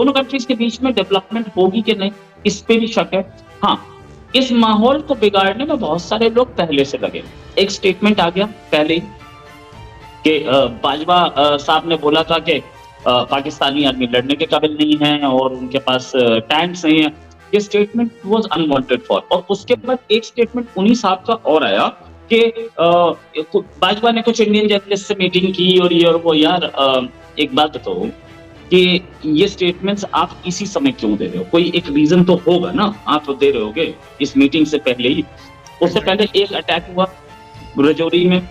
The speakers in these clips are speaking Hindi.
दोनों कंट्रीज के बीच में डेवलपमेंट होगी कि नहीं, इस पे भी शक है। हाँ, इस माहौल को बिगाड़ने में बहुत सारे लोग पहले से लगे। एक स्टेटमेंट आ गया पहले ही कि बाजवा साहब ने बोला था कि पाकिस्तानी आर्मी लड़ने के काबिल नहीं है और उनके पास टैंक्स नहीं है। ये स्टेटमेंट वाज अनवांटेड फॉर, और उसके बाद एक स्टेटमेंट उन्हीं साहब का और आया कि बाजवा ने कुछ इंडियन जर्नलिस्ट से मीटिंग की और ये और वो। यार एक बात बताओ कि ये स्टेटमेंट्स आप इसी समय क्यों दे रहे हो? कोई एक रीजन तो होगा ना, आप तो दे रहे होगे इस मीटिंग से पहले ही। उससे पहले एक अटैक हुआ रजौरी में,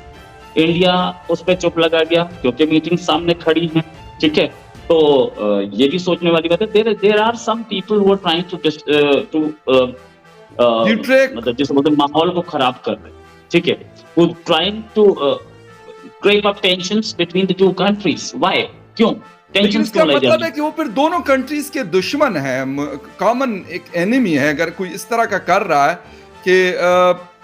इंडिया उस पर चुप लगा गया क्योंकि मीटिंग सामने खड़ी है, ठीक है। तो ये भी सोचने वाली बात है, there are some people who are trying to मतलब जिसे बोलते हैं माहौल को खराब कर रहे हैं, ठीक है, who trying to create up tensions between the two countries. Why? क्यों? लेकिन इसका मतलब है कि वो फिर दोनों कंट्रीज के दुश्मन हैं, कॉमन एक एनिमी है। अगर कोई इस तरह का कर रहा है कि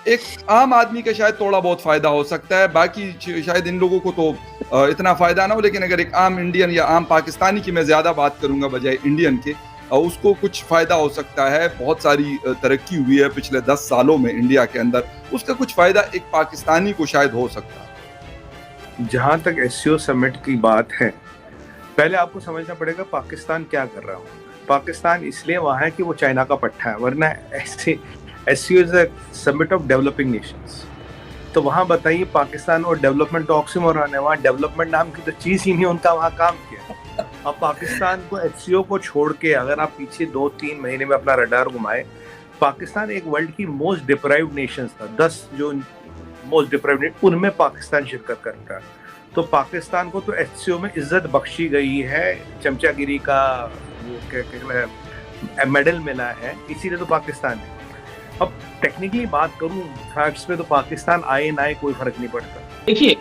एक आम आदमी का शायद थोड़ा बहुत फायदा हो सकता है, बाकी शायद इन लोगों को तो इतना फायदा ना हो, लेकिन अगर एक आम इंडियन या आम पाकिस्तानी की मैं ज्यादा बात करूंगा बजाय इंडियन के, उसको कुछ फायदा हो सकता है। बहुत सारी तरक्की हुई है पिछले 10 सालों में इंडिया के अंदर, उसका कुछ फायदा एक पाकिस्तानी को शायद हो सकता है। जहां तक एससीओ समिट की बात है, पहले आपको समझना पड़ेगा पाकिस्तान क्या कर रहा है। पाकिस्तान इसलिए वहां है कि वो चाइना का पट्टा है, वरना SCO is a summit of developing Nations. तो वहां बताइए पाकिस्तान और डेवलपमेंट तो ऑक्सीमोरन है, वहां डेवलपमेंट नाम की तो चीज ही नहीं, उनका वहां काम किया। अब पाकिस्तान को एससीओ को छोड़ के अगर आप पीछे 2-3 महीने में अपना रडार घुमाए, पाकिस्तान एक वर्ल्ड की मोस्ट डिप्राइव्ड नेशंस था। 10 जो मोस्ट डिप्राइव्ड उनमें पाकिस्तान शिरकत करता है। तो पाकिस्तान को तो एससीओ में इज्जत बख्शी गई है, चमचागिरी का वो क्या मेडल मिला है, इसीलिए तो पाकिस्तान है। अब टेक्निकली बात करूं फैक्ट्स पे, तो पाकिस्तान आए ना आए कोई फर्क नहीं पड़ता। देखिए,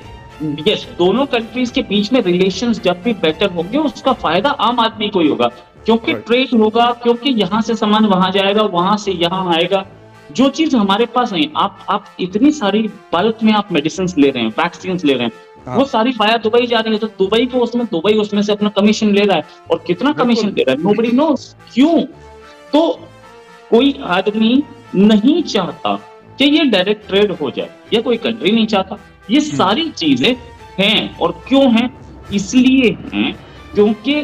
यस, दोनों कंट्रीज के बीच में रिलेशंस जब भी बेटर होंगे उसका फायदा आम आदमी को ही होगा, क्योंकि ट्रेड होगा, क्योंकि यहाँ से सामान वहां जाएगा, वहां से यहाँ आएगा। जो चीज हमारे पास नहीं, आप इतनी सारी बल्क में आप मेडिसिन ले रहे हैं, वैक्सीन ले रहे हैं, वो सारी वाया दुबई जा रही है, तो दुबई उसमें से अपना कमीशन ले रहा है, और कितना कमीशन ले रहा है नोबडी नोस। क्यों? तो कोई आदमी नहीं चाहता कि ये डायरेक्ट ट्रेड हो जाए, या कोई कंट्री नहीं चाहता। ये सारी चीजें हैं, और क्यों हैं? इसलिए हैं क्योंकि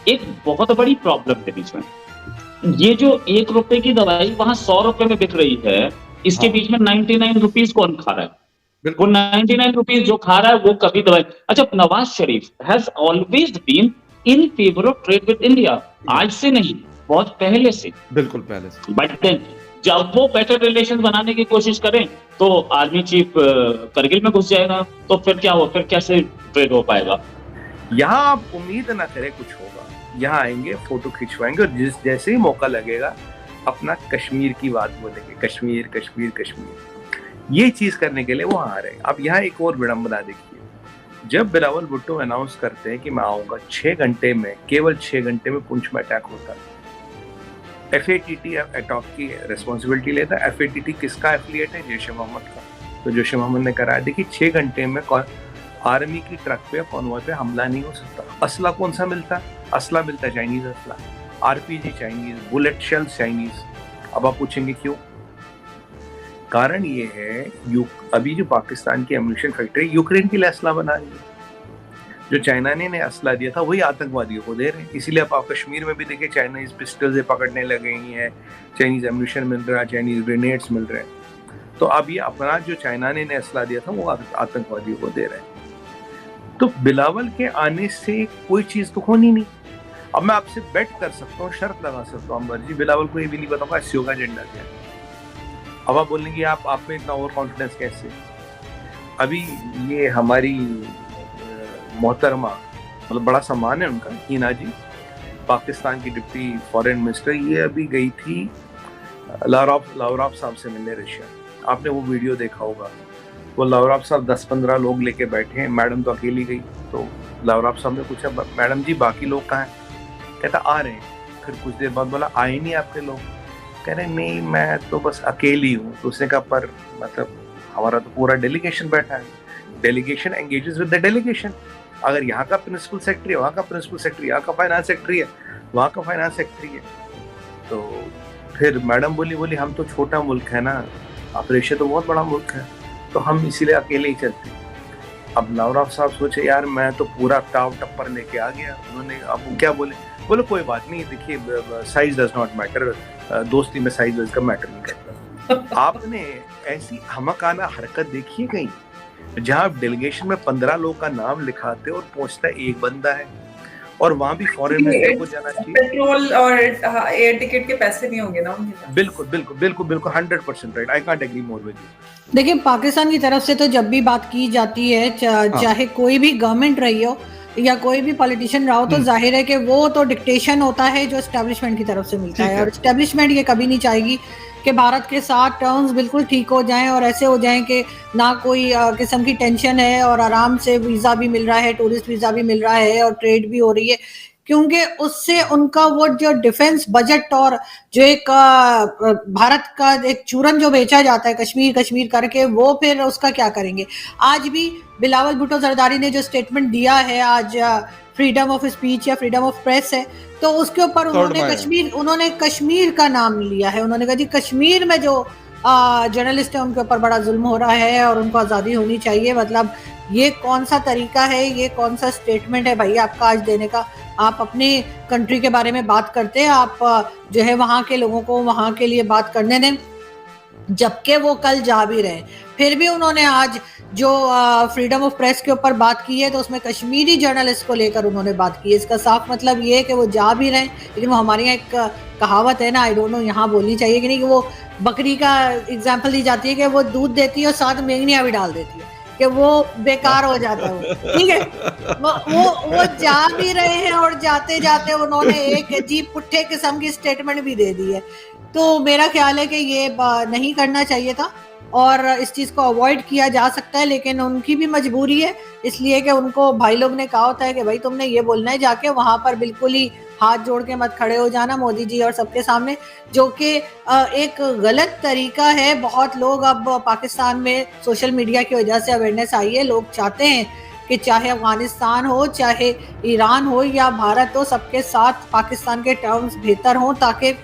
एक बहुत बड़ी प्रॉब्लम है बीच में। ये जो 1 रुपए की दवाई वहां 100 रुपए में बिक रही है, इसके बीच में 99 रुपीज कौन खा रहा है? वो 99 रुपीज जो खा रहा है वो कभी दवाई। अच्छा, Nawaz Sharif has always been in favour of trade with India, आज से नहीं, बहुत पहले से, बिल्कुल पहले से। बट देन जब वो बेटर रिलेशन बनाने की कोशिश करें तो आर्मी चीफ करगिल में घुस जाएगा, तो फिर क्या हो, फिर कैसे ट्रेड हो पाएगा? यहाँ आप उम्मीद ना करें कुछ होगा, यहाँ आएंगे, फोटो खिंचवाएंगे, और जैसे ही मौका लगेगा अपना कश्मीर की बात बोलेंगे, कश्मीर कश्मीर कश्मीर। ये चीज करने के लिए वो आ रहे हैं। अब यहाँ एक और विडंबना देखिए, जब बिलावल भुट्टो अनाउंस करते हैं कि मैं आऊंगा, 6 घंटे में, केवल 6 घंटे में पुंछ में अटैक होता है। FATT अटैक की रिस्पॉन्सिबिलिटी लेता है। FATT किसका एफिलिएट है? जैश ए मोहम्मद का। तो जैश ए मोहम्मद ने कराया। देखिए 6 घंटे में आर्मी की ट्रक पे, कॉन्वॉय पे हमला नहीं हो सकता। असला कौन सा मिलता है? असला मिलता है चाइनीज असला, RPG Chinese, bullet shells Chinese. अब आप पूछेंगे क्यों? कारण ये है, अभी जो पाकिस्तान की एम्यूनिशन फैक्ट्री यूक्रेन के लिए असला बना रही है। जो चाइना ने असला दिया था वही आतंकवादियों को दे रहे हैं। इसीलिए आप कश्मीर में भी देखिए चाइनीज पिस्टल से पकड़ने लगे ही हैं, चाइनीज एम्यूनिशन मिल रहा है, चाइनीज ग्रेनेड्स मिल रहे हैं। तो अब ये अपना जो चाइना ने असला दिया था वो आतंकवादियों को दे रहे हैं। तो बिलावल के आने से कोई चीज तो होनी नहीं। अब मैं आपसे बेट कर सकता हूँ, शर्त लगा सकता हूँ अंबर जी, बिलावल को ये भी नहीं बताऊंगा एससीओ का एजेंडा क्या है। अब आप बोलेंगे आप में इतना ओवर कॉन्फिडेंस कैसे? अभी ये हमारी मोहतरमा, मतलब बड़ा सम्मान है उनका, हीना जी, पाकिस्तान की डिप्टी फॉरेन मिनिस्टर, ये अभी गई थी लावरोव साहब से मिलने रशिया। आपने वो वीडियो देखा होगा। वो लावरोव साहब 10-15 लोग लेके बैठे हैं, मैडम तो अकेली गई। तो लावरोव साहब ने पूछा, मैडम जी बाकी लोग कहाँ हैं? कहता आ रहे हैं। फिर कुछ देर बाद बोला, आए नहीं आपके लोग? कह रहे नहीं, मैं तो बस अकेली हूँ। तो उसने कहा पर मतलब हमारा तो पूरा डेलीगेशन बैठा है। Delegation engages with the delegation. अगर यहाँ का प्रिंसिपल सेक्रेटरी है, वहाँ का प्रिंसिपल सेक्रेटरी, यहाँ का फाइनेंस सेक्रेटरी है, वहाँ का फाइनेंस सेक्रेटरी है, तो फिर मैडम बोली हम तो छोटा मुल्क है ना, ऑपरेशन तो बहुत बड़ा मुल्क है, तो हम इसीलिए अकेले ही चलते हैं। अब नवराव साहब सोचे यार मैं तो पूरा टाव टप्पर लेके आ गया, उन्होंने अब वो क्या बोले कोई बात नहीं, देखिए साइज डज नॉट मैटर, दोस्ती में साइज का मैटर नहीं करता। आपने ऐसी हमकाना हरकत देखी है कहीं जहाँ डेलीगेशन में 15 लोग का नाम लिखाते और पहुंचता एक बंदा है, और वहां भी फॉरेन मिनिस्टर को जाना चाहिए। पेट्रोल और एयर टिकट के पैसे नहीं होंगे ना उनके पास। बिल्कुल 100% right, I can't agree more with you. देखिए पाकिस्तान की तरफ से तो जब भी बात की जाती है चाहे कोई भी गवर्नमेंट रही हो या कोई भी पॉलिटिशियन रहा हो, तो जाहिर है कि वो तो डिक्टेशन होता है जो एस्टेब्लिशमेंट की तरफ से मिलता है, और एस्टेब्लिशमेंट ये कभी नहीं चाहेगी कि भारत के साथ टर्म्स बिल्कुल ठीक हो जाएं और ऐसे हो जाएं कि ना कोई किस्म की टेंशन है और आराम से वीज़ा भी मिल रहा है, टूरिस्ट वीज़ा भी मिल रहा है और ट्रेड भी हो रही है, क्योंकि उससे उनका वो जो डिफेंस बजट और जो एक भारत का एक चूरन जो बेचा जाता है कश्मीर करके, वो फिर उसका क्या करेंगे। आज भी बिलावल भुट्टो जरदारी ने जो स्टेटमेंट दिया है, आज फ्रीडम ऑफ स्पीच या फ्रीडम ऑफ प्रेस है, तो उसके ऊपर उन्होंने कश्मीर का नाम लिया है। उन्होंने कहा जी कश्मीर में जो जर्नलिस्ट है उनके ऊपर बड़ा जुल्म हो रहा है और उनको आज़ादी होनी चाहिए। मतलब ये कौन सा तरीका है, ये कौन सा स्टेटमेंट है भाई आपका आज देने का। आप अपने कंट्री के बारे में बात करते हैं, आप जो है वहाँ के लोगों को वहाँ के लिए बात करने दें, जबकि वो कल जा भी रहे। फिर भी उन्होंने आज जो फ्रीडम ऑफ प्रेस के ऊपर बात की है, तो उसमें कश्मीरी जर्नलिस्ट को लेकर उन्होंने बात की है। इसका साफ मतलब ये है कि वो जा भी रहे हैं, लेकिन वो हमारे यहाँ एक कहावत है ना, आई डोंट नो यहाँ बोलनी चाहिए कि नहीं, कि वो बकरी का एग्जाम्पल दी जाती है कि वो दूध देती है और साथ मेंगनियाँ भी डाल देती है, कि वो बेकार हो जाता है। ठीक है, वो जा भी रहे हैं और जाते जाते उन्होंने एक अजीब पुट्ठे किस्म की स्टेटमेंट भी दे दी है। तो मेरा ख्याल है कि ये नहीं करना चाहिए था और इस चीज़ को अवॉइड किया जा सकता है, लेकिन उनकी भी मजबूरी है, इसलिए कि उनको भाई लोग ने कहा होता है कि भाई तुमने ये बोलना है, जाके वहाँ पर बिल्कुल ही हाथ जोड़ के मत खड़े हो जाना मोदी जी और सबके सामने, जो कि एक गलत तरीका है। बहुत लोग अब पाकिस्तान में सोशल मीडिया की वजह से अवेयरनेस आई है, लोग चाहते हैं कि चाहे अफगानिस्तान हो, चाहे ईरान हो या भारत हो, सबके साथ पाकिस्तान के टर्म्स बेहतर हों, ताकि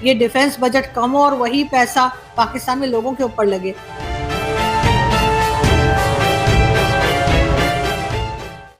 ये डिफेंस बजट कम हो और वही पैसा पाकिस्तान में लोगों के ऊपर लगे।